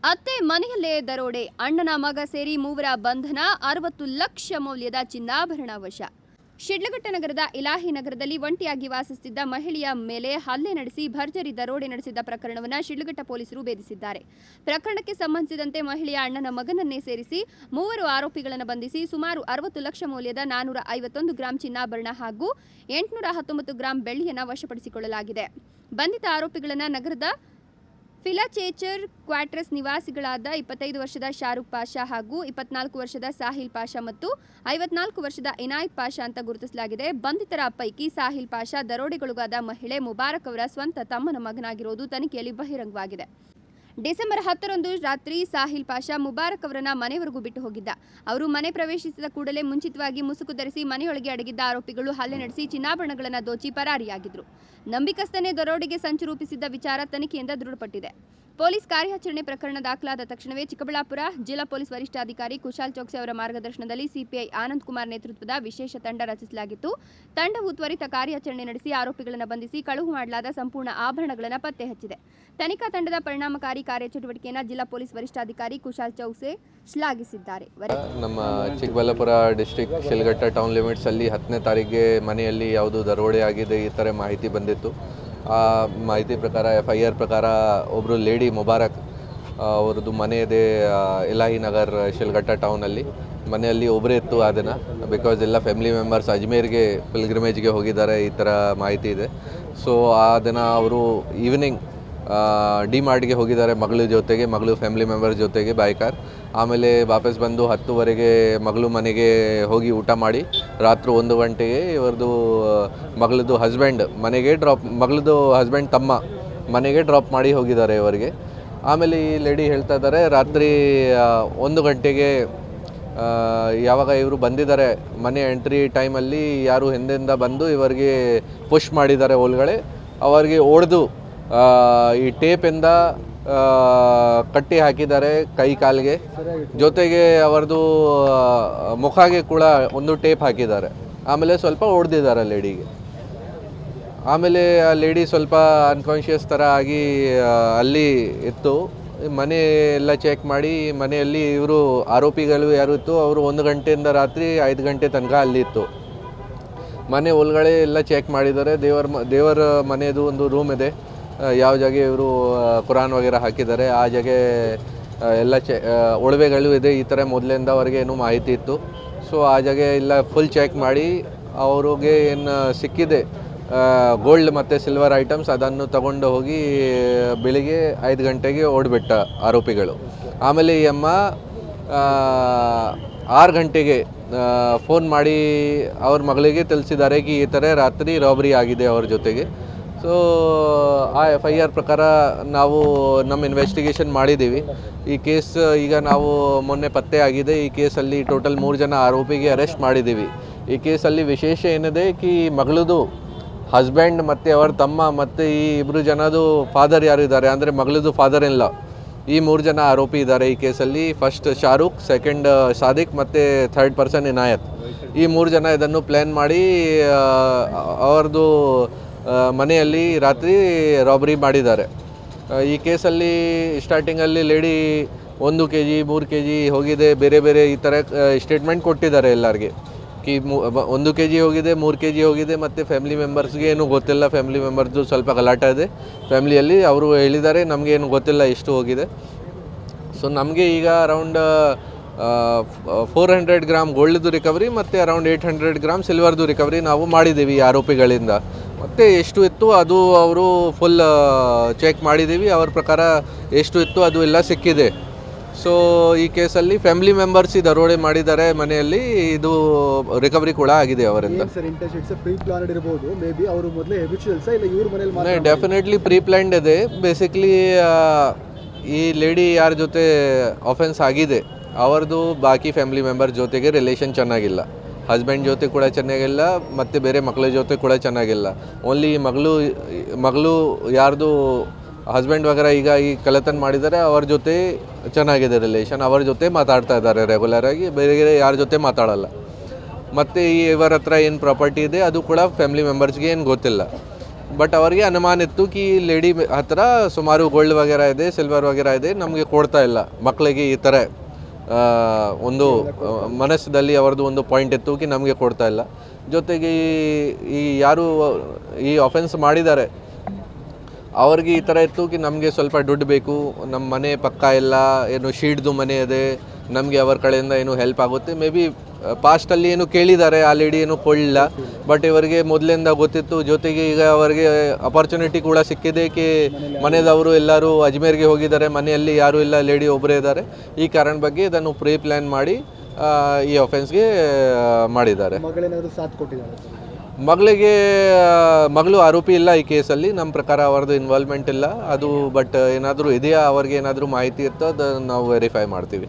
ಅತ್ತೆ ಮನೆಯಲ್ಲೇ ದರೋಡೆ, ಅಣ್ಣನ ಮಗ ಸೇರಿ ಮೂವರ ಬಂಧನ, 60 ಲಕ್ಷ ಮೌಲ್ಯದ ಚಿನ್ನಾಭರಣ ವಶ. ಶಿಡ್ಲಘಟ್ಟ ನಗರದ ಇಲಾಹಿ ನಗರದಲ್ಲಿ ಒಂಟಿಯಾಗಿ ವಾಸಿಸುತ್ತಿದ್ದ ಮಹಿಳೆಯ ಮೇಲೆ ಹಲ್ಲೆ ನಡೆಸಿ ಭರ್ಜರಿ ದರೋಡೆ ನಡೆಸಿದ್ದ ಪ್ರಕರಣವನ್ನು ಶಿಡ್ಲಘಟ್ಟ ಪೊಲೀಸರು ಭೇದಿಸಿದ್ದಾರೆ. ಪ್ರಕರಣಕ್ಕೆ ಸಂಬಂಧಿಸಿದಂತೆ ಮಹಿಳೆಯ ಅಣ್ಣನ ಮಗನನ್ನೇ ಸೇರಿಸಿ ಮೂವರು ಆರೋಪಿಗಳನ್ನು ಬಂಧಿಸಿ ಸುಮಾರು 60 ಲಕ್ಷ ಮೌಲ್ಯದ 451 ಗ್ರಾಂ ಚಿನ್ನಾಭರಣ ಹಾಗೂ 819 ಗ್ರಾಂ ಬೆಳ್ಳಿಯನ್ನು ವಶಪಡಿಸಿಕೊಳ್ಳಲಾಗಿದೆ. ಬಂಧಿತ ಆರೋಪಿಗಳನ್ನು ನಗರದ ಫಿಲಾಚೇಚರ್ ಕ್ವಾರ್ಟರ್ಸ್ ನಿವಾಸಿಗಳಾದ 25 ವರ್ಷದ ಶಾರುಖ್ ಪಾಷಾ ಹಾಗೂ 24 ವರ್ಷದ ಸಾಹಿಲ್ ಪಾಷಾ ಮತ್ತು 54 ವರ್ಷದ ಇನಾಯತ್ ಪಾಷಾ ಅಂತ ಗುರುತಿಸಲಾಗಿದೆ. ಬಂಧಿತರ ಪೈಕಿ ಸಾಹಿಲ್ ಪಾಷಾ ದರೋಡೆಗೊಳಗಾದ ಮಹಿಳೆ ಮುಬಾರಕ್ ಅವರ ಸ್ವಂತ ತಮ್ಮನ ಮಗನಾಗಿರುವುದು ತನಿಖೆಯಲ್ಲಿ ಬಹಿರಂಗವಾಗಿದೆ. ಡಿಸೆಂಬರ್ 10ರಂದು ರಾತ್ರಿ ಸಾಹಿಲ್ ಪಾಷಾ ಮುಬಾರಕ್ ಅವರನ್ನ ಮನೆಯವರೆಗೂ ಬಿಟ್ಟು ಹೋಗಿದ್ದ. ಅವರು ಮನೆ ಪ್ರವೇಶಿಸಿದ ಕೂಡಲೇ ಮುಂಚಿತವಾಗಿ ಮುಸುಕು ಧರಿಸಿ ಮನೆಯೊಳಗೆ ಅಡಗಿದ್ದ ಆರೋಪಿಗಳು ಹಲ್ಲೆ ನಡೆಸಿ ಚಿನ್ನಾಭರಣಗಳನ್ನು ದೋಚಿ ಪರಾರಿಯಾಗಿದ್ರು. ನಂಬಿಕಸ್ತನೇ ದರೋಡೆಗೆ ಸಂಚು ರೂಪಿಸಿದ್ದ ವಿಚಾರ ತನಿಖೆಯಿಂದ ದೃಢಪಟ್ಟಿದೆ. ಪೊಲೀಸ್ ಕಾರ್ಯಾಚರಣೆ ಪ್ರಕರಣ ದಾಖಲಾದ ತಕ್ಷಣವೇ ಚಿಕ್ಕಬಳ್ಳಾಪುರ ಜಿಲ್ಲಾ ಪೊಲೀಸ್ ವರಿಷ್ಠಾಧಿಕಾರಿ ಕುಶಾಲ್ ಚೌಕ್ಸಿ ಅವರ ಮಾರ್ಗದರ್ಶನದಲ್ಲಿ ಸಿಪಿಐ ಆನಂದ್ ಕುಮಾರ್ ನೇತೃತ್ವದ ವಿಶೇಷ ತಂಡ ರಚಿಸಲಾಗಿತ್ತು. ತಂಡವು ತ್ವರಿತ ಕಾರ್ಯಾಚರಣೆ ನಡೆಸಿ ಆರೋಪಿಗಳನ್ನು ಬಂಧಿಸಿ ಕಳುವು ಮಾಡಲಾದ ಸಂಪೂರ್ಣ ಆಭರಣಗಳನ್ನು ಪತ್ತೆ ಹಚ್ಚಿದೆ. ತನಿಖಾ ತಂಡದ ಪರಿಣಾಮಕಾರಿ ಕಾರ್ಯಚಟುವಟಿಕೆಯನ್ನು ಜಿಲ್ಲಾ ಪೊಲೀಸ್ ವರಿಷ್ಠಾಧಿಕಾರಿ ಕುಶಾಲ್ ಚೌಕ್ಸಿ ಶ್ಲಾಘಿಸಿದ್ದಾರೆ. ನಮ್ಮ ಚಿಕ್ಕಬಳ್ಳಾಪುರ ಡಿಸ್ಟ್ರಿಕ್ಟ್ ಶಿಲ್ಘಟ್ಟ ಟೌನ್ ಲಿಮಿಟ್ಸ್ ಅಲ್ಲಿ 10ನೇ ತಾರೀಕಿಗೆ ಮನೆಯಲ್ಲಿ ಯಾವುದು ದರೋಡೆ ಆಗಿದೆ ಈ ಥರ ಮಾಹಿತಿ ಬಂದಿತ್ತು. ಆ ಮಾಹಿತಿ ಪ್ರಕಾರ FIR ಪ್ರಕಾರ ಒಬ್ಬರು ಲೇಡಿ ಮುಬಾರಕ್ ಅವ್ರದ್ದು ಮನೆ ಇದೆ ಇಲಾಹಿ ನಗರ್ ಶಿಲ್ಘಟ್ಟ ಟೌನಲ್ಲಿ. ಮನೆಯಲ್ಲಿ ಒಬ್ಬರೇ ಇತ್ತು ಆ ದಿನ, ಬಿಕಾಸ್ ಎಲ್ಲ ಫ್ಯಾಮಿಲಿ ಮೆಂಬರ್ಸ್ ಅಜ್ಮೇರ್ಗೆ ಪಿಲ್ಗ್ರಿಮೇಜ್ಗೆ ಹೋಗಿದ್ದಾರೆ ಈ ಥರ ಮಾಹಿತಿ ಇದೆ. ಸೊ ಆ ದಿನ ಅವರು ಈವ್ನಿಂಗ್ ಡಿಮಾರ್ಟ್ಗೆ ಹೋಗಿದ್ದಾರೆ ಮಗಳ ಜೊತೆಗೆ, ಮಗಳು ಫ್ಯಾಮಿಲಿ ಮೆಂಬರ್ಸ್ ಜೊತೆಗೆ ಬೈ ಕಾರ್. ಆಮೇಲೆ ವಾಪಸ್ ಬಂದು 10ವರೆಗೆ ಮಗಳು ಮನೆಗೆ ಹೋಗಿ ಊಟ ಮಾಡಿ ರಾತ್ರಿ 1 ಗಂಟೆಗೆ ಇವ್ರದ್ದು ಮಗಳದ್ದು ಹಸ್ಬೆಂಡ್ ಮನೆಗೆ ಮಗಳದ್ದು ಹಸ್ಬೆಂಡ್ ತಮ್ಮ ಮನೆಗೆ ಡ್ರಾಪ್ ಮಾಡಿ ಹೋಗಿದ್ದಾರೆ ಇವರಿಗೆ. ಆಮೇಲೆ ಈ ಲೇಡಿ ಹೇಳ್ತಾ ಇದ್ದಾರೆ ರಾತ್ರಿ 1 ಗಂಟೆಗೆ ಯಾವಾಗ ಇವರು ಬಂದಿದ್ದಾರೆ ಮನೆ ಎಂಟ್ರಿ ಟೈಮಲ್ಲಿ ಯಾರು ಹಿಂದೆಯಿಂದ ಬಂದು ಇವರಿಗೆ ಪುಷ್ ಮಾಡಿದ್ದಾರೆ ಒಳಗಡೆ. ಅವರಿಗೆ ಹೊಡೆದು ಈ ಟೇಪಿಂದ ಕಟ್ಟಿ ಹಾಕಿದ್ದಾರೆ ಕೈ ಕಾಲಿಗೆ, ಜೊತೆಗೆ ಅವರದು ಮುಖಗೆ ಕೂಡ ಒಂದು ಟೇಪ್ ಹಾಕಿದ್ದಾರೆ. ಆಮೇಲೆ ಸ್ವಲ್ಪ ಹೊಡೆದಿದ್ದಾರೆ ಲೇಡಿಗೆ. ಆಮೇಲೆ ಆ ಲೇಡಿ ಸ್ವಲ್ಪ ಅನ್ಕಾನ್ಷಿಯಸ್ ಥರ ಆಗಿ ಅಲ್ಲಿ ಇತ್ತು. ಮನೆ ಎಲ್ಲ ಚೆಕ್ ಮಾಡಿ ಮನೆಯಲ್ಲಿ ಇವರು ಆರೋಪಿಗಳು ಯಾರು ಇತ್ತು ಅವರು 1 ಗಂಟೆಯಿಂದ ರಾತ್ರಿ 5 ಗಂಟೆ ತನಕ ಅಲ್ಲಿ ಇತ್ತು. ಮನೆ ಒಳಗಡೆ ಎಲ್ಲ ಚೆಕ್ ಮಾಡಿದ್ದಾರೆ. ದೇವರ ಮನೆಯದು ಒಂದು ರೂಮ್ ಇದೆ, ಯಾವ ಜಾಗ ಇವರು ಕುರಾನ್ ವಗೇರ ಹಾಕಿದ್ದಾರೆ ಆ ಜಾಗ ಎಲ್ಲ ಒಳವೆಗಳು ಇದೆ. ಈ ಥರ ಮೊದಲಿಂದ ಅವ್ರಿಗೆ ಏನೂ ಮಾಹಿತಿ ಇತ್ತು. ಸೊ ಆ ಜಾಗ ಎಲ್ಲ ಫುಲ್ ಚೆಕ್ ಮಾಡಿ ಅವ್ರಿಗೆ ಏನು ಸಿಕ್ಕಿದೆ ಗೋಲ್ಡ್ ಮತ್ತು ಸಿಲ್ವರ್ ಐಟಮ್ಸ್ ಅದನ್ನು ತಗೊಂಡು ಹೋಗಿ ಬೆಳಿಗ್ಗೆ 5 ಗಂಟೆಗೆ ಓಡಿಬಿಟ್ಟ ಆರೋಪಿಗಳು. ಆಮೇಲೆ ಈ ಅಮ್ಮ 6 ಗಂಟೆಗೆ ಫೋನ್ ಮಾಡಿ ಅವ್ರ ಮಗಳಿಗೆ ತಿಳಿಸಿದ್ದಾರೆ ಕಿ ಈ ಥರ ರಾತ್ರಿ ರಾಬರಿ ಆಗಿದೆ ಅವ್ರ ಜೊತೆಗೆ. ಸೊ ಆ FIR ಪ್ರಕಾರ ನಾವು ನಮ್ಮ ಇನ್ವೆಸ್ಟಿಗೇಷನ್ ಮಾಡಿದ್ದೀವಿ. ಈ ಕೇಸ್ ಈಗ ನಾವು ಮೊನ್ನೆ ಪತ್ತೆ ಆಗಿದೆ. ಈ ಕೇಸಲ್ಲಿ ಟೋಟಲ್ 3 ಜನ ಆರೋಪಿಗೆ ಅರೆಸ್ಟ್ ಮಾಡಿದ್ದೀವಿ. ಈ ಕೇಸಲ್ಲಿ ವಿಶೇಷ ಏನಿದೆ ಕಿ ಮಗಳದು ಹಸ್ಬೆಂಡ್ ಮತ್ತು ಅವರ ತಮ್ಮ ಮತ್ತು ಈ 2 ಜನದು ಫಾದರ್ ಯಾರು ಇದ್ದಾರೆ ಅಂದರೆ ಮಗಳದು ಫಾದರ್ ಇನ್ ಲಾ, ಈ 3 ಜನ ಆರೋಪಿ ಇದ್ದಾರೆ ಈ ಕೇಸಲ್ಲಿ. ಫಸ್ಟ್ ಶಾರುಖ್, ಸೆಕೆಂಡ್ ಸಾದಿಕ್ ಮತ್ತು ಥರ್ಡ್ ಪರ್ಸನ್ ಇನಾಯತ್. ಈ 3 ಜನ ಇದನ್ನು ಪ್ಲ್ಯಾನ್ ಮಾಡಿ ಅವ್ರದ್ದು ಮನೆಯಲ್ಲಿ ರಾತ್ರಿ ರಾಬರಿ ಮಾಡಿದ್ದಾರೆ. ಈ ಕೇಸಲ್ಲಿ ಸ್ಟಾರ್ಟಿಂಗಲ್ಲಿ ಲೇಡಿ 1 kg 3 kg ಹೋಗಿದೆ, ಬೇರೆ ಬೇರೆ ಈ ಥರ ಸ್ಟೇಟ್ಮೆಂಟ್ ಕೊಟ್ಟಿದ್ದಾರೆ ಎಲ್ಲರಿಗೆ ಕಿ 1 kg ಹೋಗಿದೆ, 3 kg ಹೋಗಿದೆ. ಮತ್ತು ಫ್ಯಾಮಿಲಿ ಮೆಂಬರ್ಸ್ಗೆ ಏನೂ ಗೊತ್ತಿಲ್ಲ, ಫ್ಯಾಮಿಲಿ ಮೆಂಬರ್ದು ಸ್ವಲ್ಪ ಗಲಾಟೆ ಇದೆ ಫ್ಯಾಮಿಲಿಯಲ್ಲಿ. ಅವರು ಹೇಳಿದ್ದಾರೆ ನಮಗೆ ಏನು ಗೊತ್ತಿಲ್ಲ ಎಷ್ಟು ಹೋಗಿದೆ. ಸೊ ನಮಗೆ ಈಗ ಅರೌಂಡ್ 400 ಗ್ರಾಮ್ ಗೋಲ್ಡ್ದು ರಿಕವರಿ ಮತ್ತು ಅರೌಂಡ್ 800 ಗ್ರಾಮ್ ಸಿಲ್ವರ್ದು ರಿಕವರಿ ನಾವು ಮಾಡಿದ್ದೀವಿ ಈ ಆರೋಪಿಗಳಿಂದ. ಮತ್ತು ಎಷ್ಟು ಇತ್ತು ಅದು ಅವರು ಫುಲ್ ಚೆಕ್ ಮಾಡಿದ್ದೀವಿ. ಅವ್ರ ಪ್ರಕಾರ ಎಷ್ಟು ಇತ್ತು ಅದು ಎಲ್ಲ ಸಿಕ್ಕಿದೆ. ಸೊ ಈ ಕೇಸಲ್ಲಿ ಫ್ಯಾಮಿಲಿ ಮೆಂಬರ್ಸ್ ದರೋಡೆ ಮಾಡಿದ್ದಾರೆ ಮನೆಯಲ್ಲಿ, ಇದು ರಿಕವರಿ ಕೂಡ ಆಗಿದೆ ಅವರಿಂದ. ಡೆಫಿನೆಟ್ಲಿ ಪ್ರೀ ಪ್ಲ್ಯಾನ್ಡ್ ಇದೆ. ಬೇಸಿಕ್ಲಿ ಈ ಲೇಡಿ ಯಾರ ಜೊತೆ ಆಫೆನ್ಸ್ ಆಗಿದೆ ಅವ್ರದ್ದು ಬಾಕಿ ಫ್ಯಾಮಿಲಿ ಮೆಂಬರ್ ಜೊತೆಗೆ ರಿಲೇಷನ್ ಚೆನ್ನಾಗಿಲ್ಲ. ಹಸ್ಬೆಂಡ್ ಜೊತೆ ಕೂಡ ಚೆನ್ನಾಗಿಲ್ಲ ಮತ್ತು ಬೇರೆ ಮಕ್ಕಳ ಜೊತೆ ಕೂಡ ಚೆನ್ನಾಗಿಲ್ಲ. ಓನ್ಲಿ ಮಗಳು ಯಾರ್ದು ಹಸ್ಬೆಂಡ್ ವಗರ ಈಗ ಈ ಕಳ್ಳತನ ಮಾಡಿದ್ದಾರೆ ಅವ್ರ ಜೊತೆ ಚೆನ್ನಾಗಿದೆ ರಿಲೇಷನ್, ಅವ್ರ ಜೊತೆ ಮಾತಾಡ್ತಾ ಇದ್ದಾರೆ ರೆಗ್ಯುಲರಾಗಿ, ಬೇರೆ ಯಾರ ಜೊತೆ ಮಾತಾಡಲ್ಲ. ಮತ್ತು ಇವರ ಹತ್ರ ಏನು ಪ್ರಾಪರ್ಟಿ ಇದೆ ಅದು ಕೂಡ ಫ್ಯಾಮಿಲಿ ಮೆಂಬರ್ಸ್ಗೆ ಏನು ಗೊತ್ತಿಲ್ಲ. ಬಟ್ ಅವರಿಗೆ ಅನುಮಾನ ಇತ್ತು ಕಿ ಲೇಡಿ ಹತ್ರ ಸುಮಾರು ಗೋಲ್ಡ್ ವಗೇರ ಇದೆ, ಸಿಲ್ವರ್ ವಗೇರ ಇದೆ, ನಮಗೆ ಕೊಡ್ತಾ ಇಲ್ಲ ಮಕ್ಕಳಿಗೆ ಈ ಥರ ಒಂದು ಮನಸ್ಸಲ್ಲಿ ಅವರದ್ದು ಒಂದು ಪಾಯಿಂಟ್ ಇತ್ತು ಕಿ ನಮಗೆ ಕೊಡ್ತಾ ಇಲ್ಲ. ಜೊತೆಗೆ ಈ ಯಾರು ಈ ಅಫೆನ್ಸ್ ಮಾಡಿದ್ದಾರೆ ಅವ್ರಿಗೆ ಈ ಥರ ಇತ್ತು ಕಿ ನಮಗೆ ಸ್ವಲ್ಪ ದುಡ್ಡು ಬೇಕು, ನಮ್ಮ ಮನೆ ಪಕ್ಕ ಇಲ್ಲ, ಏನು ಶೀಟ್ದು ಮನೆ ಇದೆ, ನಮಗೆ ಅವರ ಕಡೆಯಿಂದ ಏನು ಹೆಲ್ಪ್ ಆಗುತ್ತೆ. ಮೇ ಬಿ ಪಾಸ್ಟಲ್ಲಿ ಏನು ಕೇಳಿದ್ದಾರೆ, ಆ ಲೇಡಿ ಏನು ಕೊಡಲಿಲ್ಲ, ಬಟ್ ಇವರಿಗೆ ಮೊದಲಿಂದ ಗೊತ್ತಿತ್ತು. ಜೊತೆಗೆ ಈಗ ಅವರಿಗೆ ಅಪರ್ಚುನಿಟಿ ಕೂಡ ಸಿಕ್ಕಿದೆ ಕಿ ಮನೆಯದವರು ಎಲ್ಲರೂ ಅಜ್ಮೇರ್ಗೆ ಹೋಗಿದ್ದಾರೆ, ಮನೆಯಲ್ಲಿ ಯಾರೂ ಇಲ್ಲ, ಲೇಡಿ ಒಬ್ಬರೇ ಇದ್ದಾರೆ. ಈ ಕಾರಣ ಬಗ್ಗೆ ಇದನ್ನು ಪ್ರೀ ಪ್ಲ್ಯಾನ್ ಮಾಡಿ ಈ ಅಫೆನ್ಸ್ಗೆ ಮಾಡಿದ್ದಾರೆ. ಮಗಳು ಆರೋಪಿ ಇಲ್ಲ ಈ ಕೇಸಲ್ಲಿ, ನಮ್ಮ ಪ್ರಕಾರ ಅವರದ್ದು ಇನ್ವಾಲ್ವ್ಮೆಂಟ್ ಇಲ್ಲ ಅದು. ಬಟ್ ಏನಾದರೂ ಇದೆಯಾ ಅವ್ರಿಗೆ ಏನಾದರೂ ಮಾಹಿತಿ ಇರ್ತೋ ಅದು ನಾವು ವೆರಿಫೈ ಮಾಡ್ತೀವಿ.